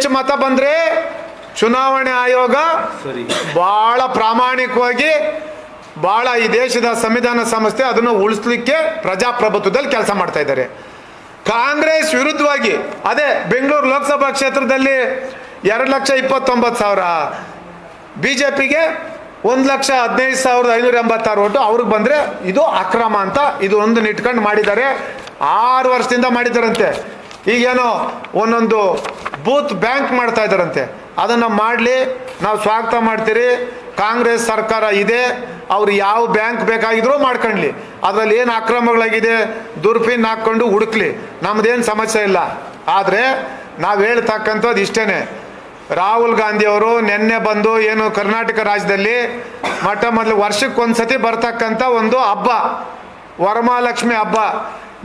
ಹೆಚ್ಚು ಮತ ಬಂದರೆ ಚುನಾವಣೆ ಆಯೋಗ ಭಾಳ ಪ್ರಾಮಾಣಿಕವಾಗಿ ಭಾಳ ಈ ದೇಶದ ಸಂವಿಧಾನ ಸಂಸ್ಥೆ ಅದನ್ನು ಉಳಿಸ್ಲಿಕ್ಕೆ ಪ್ರಜಾಪ್ರಭುತ್ವದಲ್ಲಿ ಕೆಲಸ ಮಾಡ್ತಾ ಇದ್ದಾರೆ. ಕಾಂಗ್ರೆಸ್ ವಿರುದ್ಧವಾಗಿ ಅದೇ ಬೆಂಗಳೂರು ಲೋಕಸಭಾ ಕ್ಷೇತ್ರದಲ್ಲಿ 2,29,000, BJPಗೆ 1,15,586 ಓಟು ಅವ್ರಿಗೆ ಬಂದರೆ ಇದು ಅಕ್ರಮ ಅಂತ ಇದು ಒಂದು ಇಟ್ಕೊಂಡು ಮಾಡಿದ್ದಾರೆ. 6 ವರ್ಷದಿಂದ ಮಾಡಿದ್ದಾರಂತೆ. ಈಗೇನೋ ಒಂದೊಂದು ಬೂತ್ ಬ್ಯಾಂಕ್ ಮಾಡ್ತಾ ಇದ್ದಾರಂತೆ. ಅದನ್ನು ಮಾಡಲಿ, ನಾವು ಸ್ವಾಗತ ಮಾಡ್ತೀರಿ. ಕಾಂಗ್ರೆಸ್ ಸರ್ಕಾರ ಇದೆ, ಅವ್ರು ಯಾವ ಬ್ಯಾಂಕ್ ಬೇಕಾಗಿದ್ರೂ ಮಾಡ್ಕೊಳ್ಳಿ. ಅದರಲ್ಲಿ ಏನು ಅಕ್ರಮಗಳಾಗಿದೆ ದುರ್ಪಿನ್ ಹಾಕ್ಕೊಂಡು ಹುಡುಕ್ಲಿ, ನಮ್ದೇನು ಸಮಸ್ಯೆ ಇಲ್ಲ. ಆದರೆ ನಾವು ಹೇಳ್ತಕ್ಕಂಥದ್ದು ಇಷ್ಟೇ, ರಾಹುಲ್ ಗಾಂಧಿಯವರು ನಿನ್ನೆ ಬಂದು ಏನು ಕರ್ನಾಟಕ ರಾಜ್ಯದಲ್ಲಿ ಮೊದಲು ವರ್ಷಕ್ಕೊಂದ್ಸತಿ ಬರ್ತಕ್ಕಂಥ ಒಂದು ಹಬ್ಬ ವರಮಹಾಲಕ್ಷ್ಮಿ ಹಬ್ಬ,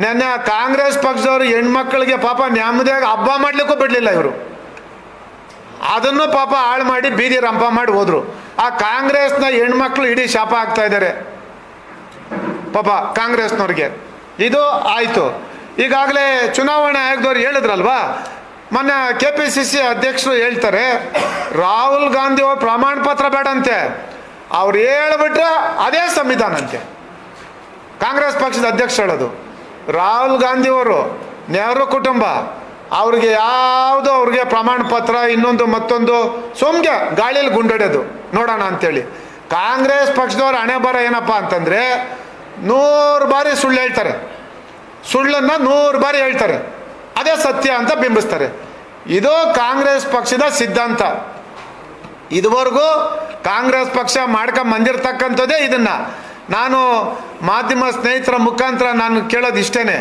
ನೆನ್ನೆ ಕಾಂಗ್ರೆಸ್ ಪಕ್ಷದವರು ಹೆಣ್ಮಕ್ಳಿಗೆ ಪಾಪ ನೆಮ್ಮದಿಯಾಗಿ ಹಬ್ಬ ಮಾಡಲಿಕ್ಕೂ ಬಿಡಲಿಲ್ಲ. ಇವರು ಅದನ್ನು ಪಾಪ ಹಾಳು ಮಾಡಿ ಬೀದಿ ರಂಪ ಮಾಡಿ ಹೋದ್ರು. ಆ ಕಾಂಗ್ರೆಸ್ನ ಹೆಣ್ಮಕ್ಳು ಇಡೀ ಶಾಪ ಆಗ್ತಾ ಇದ್ದಾರೆ ಪಾಪ ಕಾಂಗ್ರೆಸ್ನವ್ರಿಗೆ. ಇದು ಆಯಿತು. ಈಗಾಗಲೇ ಚುನಾವಣಾ ಆಯೋಗದವ್ರು ಹೇಳಿದ್ರಲ್ವಾ, ಮೊನ್ನೆ KPCC ಅಧ್ಯಕ್ಷರು ಹೇಳ್ತಾರೆ ರಾಹುಲ್ ಗಾಂಧಿ ಅವ್ರ ಪ್ರಮಾಣ ಪತ್ರ ಬೇಡಂತೆ, ಅವ್ರು ಹೇಳ್ಬಿಟ್ರೆ ಅದೇ ಸಂವಿಧಾನ ಅಂತೆ. ಕಾಂಗ್ರೆಸ್ ಪಕ್ಷದ ಅಧ್ಯಕ್ಷ ಹೇಳೋದು. ರಾಹುಲ್ ಗಾಂಧಿಯವರು ನೆಹರು ಕುಟುಂಬ, ಅವ್ರಿಗೆ ಯಾವುದು ಅವ್ರಿಗೆ ಪ್ರಮಾಣ ಪತ್ರ ಇನ್ನೊಂದು ಮತ್ತೊಂದು ಸೋಮ್ಗೆ ಗಾಳಿಯಲ್ಲಿ ಗುಂಡೊಡೆಯೋದು ನೋಡೋಣ ಅಂತೇಳಿ. ಕಾಂಗ್ರೆಸ್ ಪಕ್ಷದವ್ರ ಹಣೆ ಬರ ಏನಪ್ಪ ಅಂತಂದರೆ 100 ಬಾರಿ ಸುಳ್ಳು ಹೇಳ್ತಾರೆ, ಸುಳ್ಳನ್ನು 100 ಬಾರಿ ಹೇಳ್ತಾರೆ, ಅದೇ ಸತ್ಯ ಅಂತ ಬಿಂಬಿಸ್ತಾರೆ. ಇದು ಕಾಂಗ್ರೆಸ್ ಪಕ್ಷದ ಸಿದ್ಧಾಂತ. ಇದುವರೆಗೂ ಕಾಂಗ್ರೆಸ್ ಪಕ್ಷ ಮಾಡ್ಕೊಂಡು ಬಂದಿರತಕ್ಕಂಥದ್ದೇ ಇದನ್ನು. ನಾನು ಮಾಧ್ಯಮ ಸ್ನೇಹಿತರ ಮುಖಾಂತರ ನಾನು ಕೇಳೋದು ಇಷ್ಟೇ,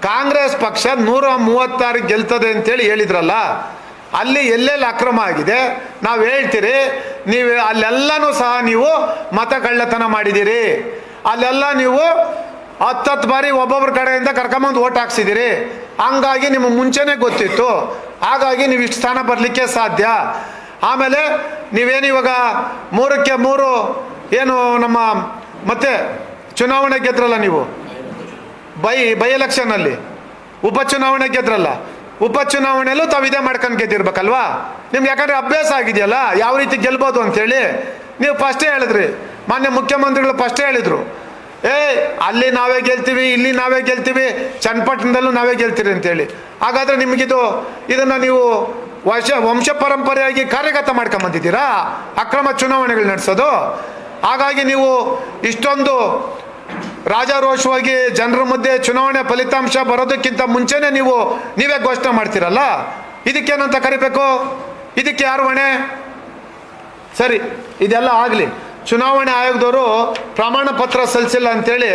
ಕಾಂಗ್ರೆಸ್ ಪಕ್ಷ 136 ಗೆಲ್ತದೆ ಅಂತೇಳಿ ಹೇಳಿದ್ರಲ್ಲ, ಅಲ್ಲಿ ಎಲ್ಲೆಲ್ಲಿ ಅಕ್ರಮ ಆಗಿದೆ ನಾವು ಹೇಳ್ತೀರಿ. ನೀವು ಅಲ್ಲೆಲ್ಲನೂ ಸಹ ನೀವು ಮತ ಕಳ್ಳತನ ಮಾಡಿದ್ದೀರಿ, ಅಲ್ಲೆಲ್ಲ ನೀವು 10 ಬಾರಿ ಒಬ್ಬೊಬ್ಬರ ಕಡೆಯಿಂದ ಕರ್ಕೊಂಬಂದು ಓಟ್ ಹಾಕ್ಸಿದ್ದೀರಿ. ಹಂಗಾಗಿ ನಿಮಗೆ ಮುಂಚೆನೇ ಗೊತ್ತಿತ್ತು, ಹಾಗಾಗಿ ನೀವು ಇಷ್ಟು ಸ್ಥಾನ ಬರಲಿಕ್ಕೆ ಸಾಧ್ಯ. ಆಮೇಲೆ ನೀವೇನು ಇವಾಗ 3ಕ್ಕೆ 3 ಏನು ನಮ್ಮ ಮತ್ತೆ ಚುನಾವಣೆ ಗೆದ್ರಲ್ಲ, ನೀವು ಬೈ ಎಲೆಕ್ಷನಲ್ಲಿ ಉಪಚುನಾವಣೆ ಗೆದ್ರಲ್ಲ, ಉಪಚುನಾವಣೆಯಲ್ಲೂ ತಾವು ಇದೇ ಮಾಡ್ಕೊಂಡು ಗೆದ್ದಿರ್ಬೇಕಲ್ವಾ. ನಿಮ್ಗೆ ಯಾಕಂದರೆ ಅಭ್ಯಾಸ ಆಗಿದೆಯಲ್ಲ ಯಾವ ರೀತಿ ಗೆಲ್ಬೋದು ಅಂತೇಳಿ. ನೀವು ಫಸ್ಟೇ ಹೇಳಿದ್ರಿ, ಮಾನ್ಯ ಮುಖ್ಯಮಂತ್ರಿಗಳು ಫಸ್ಟೇ ಹೇಳಿದರು, ಅಲ್ಲಿ ನಾವೇ ಗೆಲ್ತೀವಿ, ಇಲ್ಲಿ ನಾವೇ ಗೆಲ್ತೀವಿ, ಚನ್ನಪಟ್ಟಣದಲ್ಲೂ ನಾವೇ ಗೆಲ್ತೀರಿ ಅಂತೇಳಿ. ಹಾಗಾದರೆ ಇದನ್ನು ನೀವು ವಂಶ ಪರಂಪರೆಯಾಗಿ ಕಾರ್ಯಗತ ಮಾಡ್ಕೊಂಬಂದಿದ್ದೀರಾ ಅಕ್ರಮ ಚುನಾವಣೆಗಳು ನಡೆಸೋದು. ಹಾಗಾಗಿ ನೀವು ಇಷ್ಟೊಂದು ರಾಜಾರೋಷವಾಗಿ ಜನರ ಮಧ್ಯೆ ಚುನಾವಣೆ ಫಲಿತಾಂಶ ಬರೋದಕ್ಕಿಂತ ಮುಂಚೆನೇ ನೀವೇ ಘೋಷಣೆ ಮಾಡ್ತೀರಲ್ಲ, ಇದಕ್ಕೇನಂತ ಕರಿಬೇಕು? ಇದಕ್ಕೆ ಯಾರು ಹೊಣೆ? ಸರಿ, ಇದೆಲ್ಲ ಆಗಲಿ. ಚುನಾವಣೆ ಆಯೋಗದವರು ಪ್ರಮಾಣ ಪತ್ರ ಸಲ್ಲಿಸಿಲ್ಲ ಅಂತೇಳಿ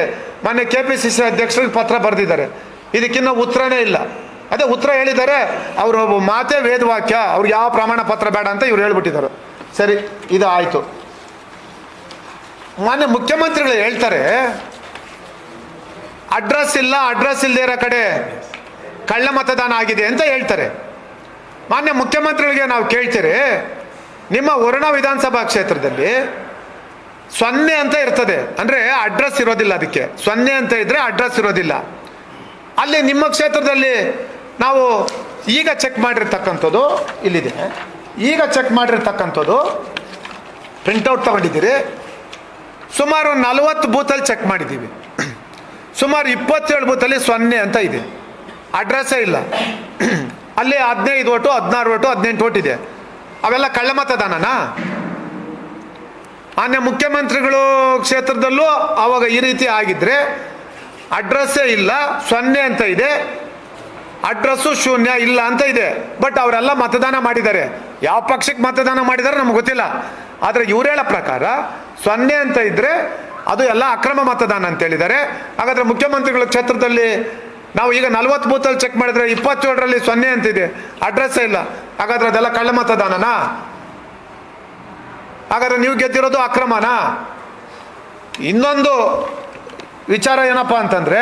ಮೊನ್ನೆ KPCC ಅಧ್ಯಕ್ಷರಿಗೆ ಪತ್ರ ಬರೆದಿದ್ದಾರೆ. ಇದಕ್ಕಿನ್ನ ಉತ್ತರನೇ ಇಲ್ಲ. ಅದೇ ಉತ್ತರ ಹೇಳಿದ್ದಾರೆ, ಅವರು ಮಾತೇ ವೇದವಾಕ್ಯ, ಅವ್ರಿಗೆ ಯಾವ ಪ್ರಮಾಣ ಪತ್ರ ಬೇಡ ಅಂತ ಇವ್ರು ಹೇಳ್ಬಿಟ್ಟಿದ್ದಾರೆ. ಸರಿ, ಇದು ಆಯಿತು. ಮಾನ್ಯ ಮುಖ್ಯಮಂತ್ರಿಗಳು ಹೇಳ್ತಾರೆ ಅಡ್ರೆಸ್ ಇಲ್ಲದೇ ಇರೋ ಕಡೆ ಕಳ್ಳ ಮತದಾನ ಆಗಿದೆ ಅಂತ ಹೇಳ್ತಾರೆ. ಮಾನ್ಯ ಮುಖ್ಯಮಂತ್ರಿಗಳಿಗೆ ನಾವು ಕೇಳ್ತೀರಿ, ನಿಮ್ಮ ವರುಣ ವಿಧಾನಸಭಾ ಕ್ಷೇತ್ರದಲ್ಲಿ 0 ಅಂತ ಇರ್ತದೆ, ಅಂದರೆ ಅಡ್ರೆಸ್ ಇರೋದಿಲ್ಲ. ಅದಕ್ಕೆ 0 ಅಂತ ಇದ್ದರೆ ಅಡ್ರೆಸ್ ಇರೋದಿಲ್ಲ. ಅಲ್ಲಿ ನಿಮ್ಮ ಕ್ಷೇತ್ರದಲ್ಲಿ ನಾವು ಈಗ ಚೆಕ್ ಮಾಡಿರ್ತಕ್ಕಂಥದ್ದು ಇಲ್ಲಿದೆ. ಈಗ ಚೆಕ್ ಮಾಡಿರ್ತಕ್ಕಂಥದ್ದು ಪ್ರಿಂಟೌಟ್ ತಗೊಂಡಿದ್ದೀರಿ. ಸುಮಾರು 40 ಬೂತಲ್ಲಿ ಚೆಕ್ ಮಾಡಿದ್ದೀವಿ. ಸುಮಾರು 27 ಬೂತಲ್ಲಿ 0 ಅಂತ ಇದೆ, ಅಡ್ರೆಸ್ಸೇ ಇಲ್ಲ. ಅಲ್ಲಿ 15 ಓಟು, 16 ಓಟು, 18 ಓಟ್ ಇದೆ. ಅವೆಲ್ಲ ಕಳ್ಳ ಮತದಾನನಾ? ಮಾನ್ಯ ಮುಖ್ಯಮಂತ್ರಿಗಳು ಕ್ಷೇತ್ರದಲ್ಲೂ ಆವಾಗ ಈ ರೀತಿ ಆಗಿದ್ರೆ ಅಡ್ರೆಸ್ಸೇ ಇಲ್ಲ, 0 ಅಂತ ಇದೆ, ಅಡ್ರೆಸ್ಸು 0 ಇಲ್ಲ ಅಂತ ಇದೆ. ಬಟ್ ಅವರೆಲ್ಲ ಮತದಾನ ಮಾಡಿದ್ದಾರೆ. ಯಾವ ಪಕ್ಷಕ್ಕೆ ಮತದಾನ ಮಾಡಿದ್ದಾರೆ ನಮ್ಗೆ ಗೊತ್ತಿಲ್ಲ. ಆದರೆ ಇವ್ರು ಹೇಳೋ ಪ್ರಕಾರ 0 ಅಂತ ಇದ್ದರೆ ಅದು ಎಲ್ಲ ಅಕ್ರಮ ಮತದಾನ ಅಂತ ಹೇಳಿದ್ದಾರೆ. ಹಾಗಾದರೆ ಮುಖ್ಯಮಂತ್ರಿಗಳ ಕ್ಷೇತ್ರದಲ್ಲಿ ನಾವು ಈಗ 40 ಬೂತಲ್ಲಿ ಚೆಕ್ ಮಾಡಿದರೆ 27ರಲ್ಲಿ 0 ಅಂತಿದೆ, ಅಡ್ರೆಸ್ಸೇ ಇಲ್ಲ. ಹಾಗಾದರೆ ಅದೆಲ್ಲ ಕಳ್ಳ ಮತದಾನನಾ? ಹಾಗಾದರೆ ನೀವು ಗೆದ್ದಿರೋದು ಅಕ್ರಮನಾ? ಇನ್ನೊಂದು ವಿಚಾರ ಏನಪ್ಪ ಅಂತಂದರೆ,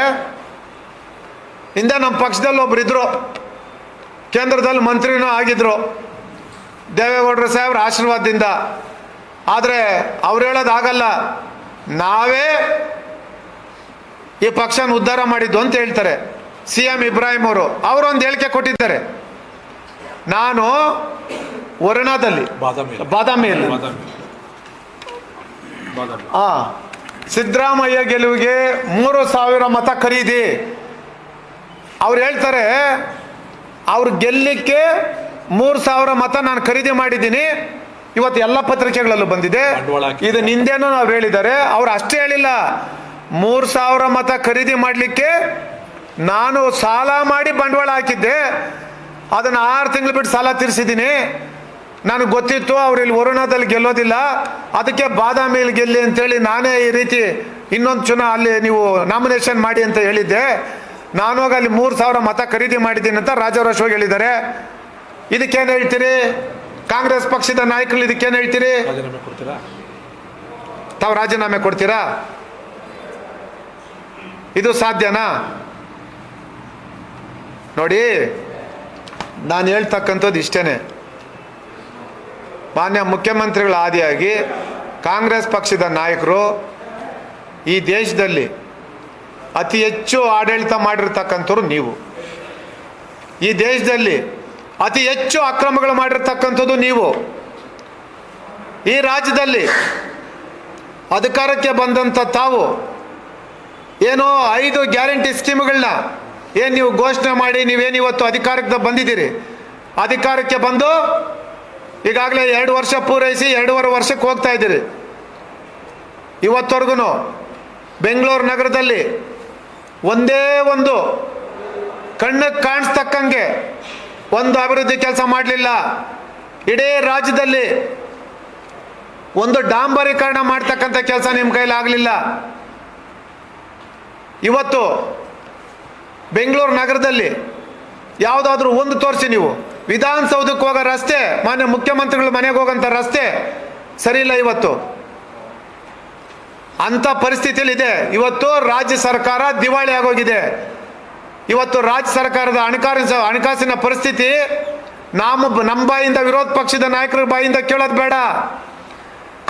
ಹಿಂದೆ ನಮ್ಮ ಪಕ್ಷದಲ್ಲಿ ಒಬ್ರು ಇದ್ರು, ಕೇಂದ್ರದಲ್ಲಿ ಮಂತ್ರಿನೂ ಆಗಿದ್ರು, ದೇವೇಗೌಡರು ಸಾಹೇಬ್ರ ಆಶೀರ್ವಾದದಿಂದ. ಆದರೆ ಅವ್ರು ಹೇಳೋದು ಆಗಲ್ಲ, ನಾವೇ ಈ ಪಕ್ಷನ ಉದ್ಧಾರ ಮಾಡಿದ್ದು ಅಂತ ಹೇಳ್ತಾರೆ. CM ಇಬ್ರಾಹಿಂ ಅವರೊಂದು ಹೇಳಿಕೆ ಕೊಟ್ಟಿದ್ದಾರೆ, ನಾನು ವರುಣಾದಲ್ಲಿ ಬಾದಾಮಿಯಲ್ಲಿ ಸಿದ್ದರಾಮಯ್ಯ ಗೆಲುವಿಗೆ 3,000 ಮತ ಖರೀದಿ. ಅವ್ರು ಹೇಳ್ತಾರೆ ಅವ್ರು ಗೆಲ್ಲಲಿಕ್ಕೆ 3,000 ಮತ ನಾನು ಖರೀದಿ ಮಾಡಿದ್ದೀನಿ. ಇವತ್ತು ಎಲ್ಲ ಪತ್ರಿಕೆಗಳಲ್ಲೂ ಬಂದಿದೆ. ಇದು ನಿಂದೇನೋ ನಾವು ಹೇಳಿದ್ದಾರೆ. ಅವ್ರು ಅಷ್ಟೇ ಹೇಳಿಲ್ಲ, 3,000 ಮತ ಖರೀದಿ ಮಾಡಲಿಕ್ಕೆ ನಾನು ಸಾಲ ಮಾಡಿ ಬಂಡವಾಳ ಹಾಕಿದ್ದೆ. ಅದನ್ನು 6 ತಿಂಗಳು ಬಿಟ್ಟು ಸಾಲ ತೀರಿಸಿದ್ದೀನಿ. ನನಗೆ ಗೊತ್ತಿತ್ತು ಅವ್ರು ಇಲ್ಲಿ ವರುಣಾದಲ್ಲಿ ಗೆಲ್ಲೋದಿಲ್ಲ, ಅದಕ್ಕೆ ಬಾದಾಮಿಯಲ್ಲಿ ಗೆಲ್ಲಿ ಅಂತೇಳಿ ನಾನೇ ಈ ರೀತಿ ಇನ್ನೊಂದು ಅಲ್ಲಿ ನೀವು ನಾಮಿನೇಷನ್ ಮಾಡಿ ಅಂತ ಹೇಳಿದ್ದೆ. ನಾನು ಹೋಗಿ ಅಲ್ಲಿ 3,000 ಮತ ಖರೀದಿ ಮಾಡಿದ್ದೀನಿ ಅಂತ ರಾಜಾರೋಷವಾಗಿ ಹೇಳಿದ್ದಾರೆ. ಇದಕ್ಕೇನು ಹೇಳ್ತೀರಿ? ಕಾಂಗ್ರೆಸ್ ಪಕ್ಷದ ನಾಯಕರು ಇದಕ್ಕೇನು ಹೇಳ್ತೀರಿ? ತಾವು ರಾಜೀನಾಮೆ ಕೊಡ್ತೀರಾ? ಇದು ಸಾಧ್ಯನಾ? ನೋಡಿ, ನಾನು ಹೇಳ್ತಕ್ಕಂಥದ್ದು ಇಷ್ಟೇನೆ. ಮಾನ್ಯ ಮುಖ್ಯಮಂತ್ರಿಗಳ ಆದಿಯಾಗಿ ಕಾಂಗ್ರೆಸ್ ಪಕ್ಷದ ನಾಯಕರು ಈ ದೇಶದಲ್ಲಿ ಅತಿ ಹೆಚ್ಚು ಆಡಳಿತ ಮಾಡಿರ್ತಕ್ಕಂಥವ್ರು ನೀವು. ಈ ದೇಶದಲ್ಲಿ ಅತಿ ಹೆಚ್ಚು ಅಕ್ರಮಗಳು ಮಾಡಿರ್ತಕ್ಕಂಥದ್ದು ನೀವು. ಈ ರಾಜ್ಯದಲ್ಲಿ ಅಧಿಕಾರಕ್ಕೆ ಬಂದಂಥ ತಾವು ಏನೋ 5 ಗ್ಯಾರಂಟಿ ಸ್ಕೀಮ್ಗಳನ್ನ ಏನು ನೀವು ಘೋಷಣೆ ಮಾಡಿ ನೀವೇನಿವತ್ತು ಅಧಿಕಾರಕ್ಕೆ ಬಂದಿದ್ದೀರಿ. ಅಧಿಕಾರಕ್ಕೆ ಬಂದು ಈಗಾಗಲೇ 2 ವರ್ಷ ಪೂರೈಸಿ 2.5 ವರ್ಷಕ್ಕೆ ಹೋಗ್ತಾ ಇದ್ದೀರಿ. ಇವತ್ತವರೆಗೂ ಬೆಂಗಳೂರು ನಗರದಲ್ಲಿ ಒಂದೇ ಒಂದು ಕಣ್ಣಿಗೆ ಕಾಣಿಸ್ತಕ್ಕಂಗೆ ಒಂದು ಅಭಿವೃದ್ಧಿ ಕೆಲಸ ಮಾಡಲಿಲ್ಲ. ಇಡೀ ರಾಜ್ಯದಲ್ಲಿ ಒಂದು ಡಾಂಬರೀಕರಣ ಮಾಡ್ತಕ್ಕಂಥ ಕೆಲಸ ನಿಮ್ಮ ಕೈಲಿ ಆಗಲಿಲ್ಲ. ಇವತ್ತು ಬೆಂಗಳೂರು ನಗರದಲ್ಲಿ ಯಾವುದಾದ್ರೂ ಒಂದು ತೋರಿಸಿ ನೀವು. ವಿಧಾನಸೌಧಕ್ಕೆ ಹೋಗೋ ರಸ್ತೆ, ಮಾನ್ಯ ಮುಖ್ಯಮಂತ್ರಿಗಳು ಮನೆಗೆ ಹೋಗೋಂಥ ರಸ್ತೆ ಸರಿ ಇಲ್ಲ. ಇವತ್ತು ಅಂಥ ಪರಿಸ್ಥಿತಿಯಲ್ಲಿ ಇದೆ. ಇವತ್ತು ರಾಜ್ಯ ಸರ್ಕಾರ ದಿವಾಳಿ ಆಗೋಗಿದೆ. ಇವತ್ತು ರಾಜ್ಯ ಸರ್ಕಾರದ ಹಣಕಾಸಿನ ಪರಿಸ್ಥಿತಿ ನಮ್ಮ ಬಾಯಿಂದ, ವಿರೋಧ ಪಕ್ಷದ ನಾಯಕರ ಬಾಯಿಂದ ಕೇಳೋದು ಬೇಡ.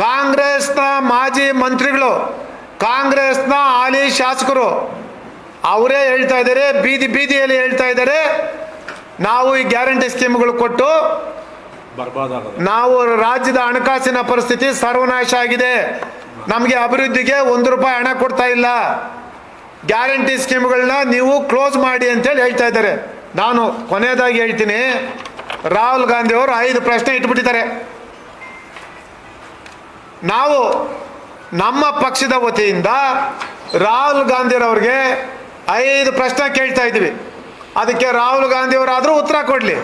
ಕಾಂಗ್ರೆಸ್ನ ಮಾಜಿ ಮಂತ್ರಿಗಳು, ಕಾಂಗ್ರೆಸ್ನ ಹಾಲಿ ಶಾಸಕರು ಅವರೇ ಹೇಳ್ತಾ ಇದ್ದಾರೆ, ಬೀದಿಯಲ್ಲಿ ಹೇಳ್ತಾ ಇದ್ದಾರೆ, ನಾವು ಈ ಗ್ಯಾರಂಟಿ ಸ್ಕೀಮ್ಗಳು ಕೊಟ್ಟು ನಾವು ರಾಜ್ಯದ ಹಣಕಾಸಿನ ಪರಿಸ್ಥಿತಿ ಸರ್ವನಾಶ ಆಗಿದೆ, ನಮಗೆ ಅಭಿವೃದ್ಧಿಗೆ 1 ರೂಪಾಯಿ ಹಣ ಕೊಡ್ತಾ ಇಲ್ಲ, ಗ್ಯಾರಂಟಿ ಸ್ಕೀಮ್ಗಳನ್ನ ನೀವು ಕ್ಲೋಸ್ ಮಾಡಿ ಅಂತೇಳಿ ಹೇಳ್ತಾ ಇದ್ದಾರೆ. ನಾನು ಕೊನೆಯದಾಗಿ ಹೇಳ್ತೀನಿ, ರಾಹುಲ್ ಗಾಂಧಿ ಅವರು 5 ಪ್ರಶ್ನೆ ಇಟ್ಬಿಟ್ಟಿದ್ದಾರೆ. ನಾವು ನಮ್ಮ ಪಕ್ಷದ ವತಿಯಿಂದ ರಾಹುಲ್ ಗಾಂಧಿರವ್ರಿಗೆ 5 ಪ್ರಶ್ನೆ ಕೇಳ್ತಾ ಇದ್ದೀವಿ. ಅದಕ್ಕೆ ರಾಹುಲ್ ಗಾಂಧಿಯವರಾದರೂ ಉತ್ತರ ಕೊಡಲಿ,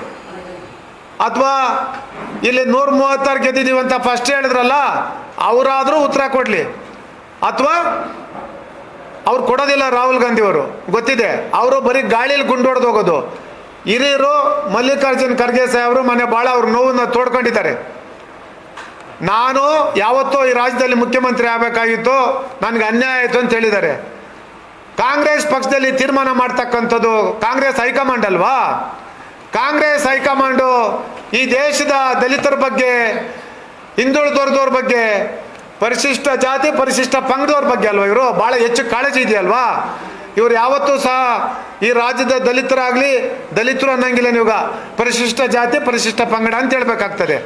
ಅಥವಾ ಇಲ್ಲಿ 136 ಗೆದ್ದಿದ್ದೀವಿ ಅಂತ ಫಸ್ಟ್ ಹೇಳಿದ್ರಲ್ಲ ಅವರಾದರೂ ಉತ್ತರ ಕೊಡಲಿ, ಅಥವಾ ಅವ್ರು ಕೊಡೋದಿಲ್ಲ. ರಾಹುಲ್ ಗಾಂಧಿಯವರು ಗೊತ್ತಿದೆ, ಅವರು ಬರೀ ಗಾಳಿಯಲ್ಲಿ ಗುಂಡೊಡೆದು ಹೋಗೋದು. ಹಿರಿಯರು ಮಲ್ಲಿಕಾರ್ಜುನ್ ಖರ್ಗೆ ಸಾಹೇಬರು ಮನೆ ಭಾಳ ಅವ್ರ ನೋವನ್ನು ತೋಡ್ಕೊಂಡಿದ್ದಾರೆ. ನಾನು ಯಾವತ್ತೋ ಈ ರಾಜ್ಯದಲ್ಲಿ ಮುಖ್ಯಮಂತ್ರಿ ಆಗಬೇಕಾಗಿತ್ತು, ನನಗೆ ಅನ್ಯಾಯ ಆಯಿತು ಅಂತ ಹೇಳಿದ್ದಾರೆ. ಕಾಂಗ್ರೆಸ್ ಪಕ್ಷದಲ್ಲಿ ತೀರ್ಮಾನ ಮಾಡ್ತಕ್ಕಂಥದ್ದು ಕಾಂಗ್ರೆಸ್ ಹೈಕಮಾಂಡ್ ಅಲ್ವಾ? ಕಾಂಗ್ರೆಸ್ ಹೈಕಮಾಂಡು ಈ ದೇಶದ ದಲಿತರ ಬಗ್ಗೆ, ಹಿಂದುಳಿದವ್ರದವ್ರ ಬಗ್ಗೆ, ಪರಿಶಿಷ್ಟ ಜಾತಿ ಪರಿಶಿಷ್ಟ ಪಂಗಡದವ್ರ ಬಗ್ಗೆ ಅಲ್ವಾ ಇವರು ಭಾಳ ಹೆಚ್ಚು ಕಾಳಜಿ ಇದೆಯಲ್ವಾ? ಇವರು ಯಾವತ್ತೂ ಸಹ ಈ ರಾಜ್ಯದ ದಲಿತರಾಗಲಿ, ದಲಿತರು ಅನ್ನಂಗಿಲ್ಲ, ನೀವಾಗ ಪರಿಶಿಷ್ಟ ಜಾತಿ ಪರಿಶಿಷ್ಟ ಪಂಗಡ ಅಂತ ಹೇಳ್ಬೇಕಾಗ್ತದೆ.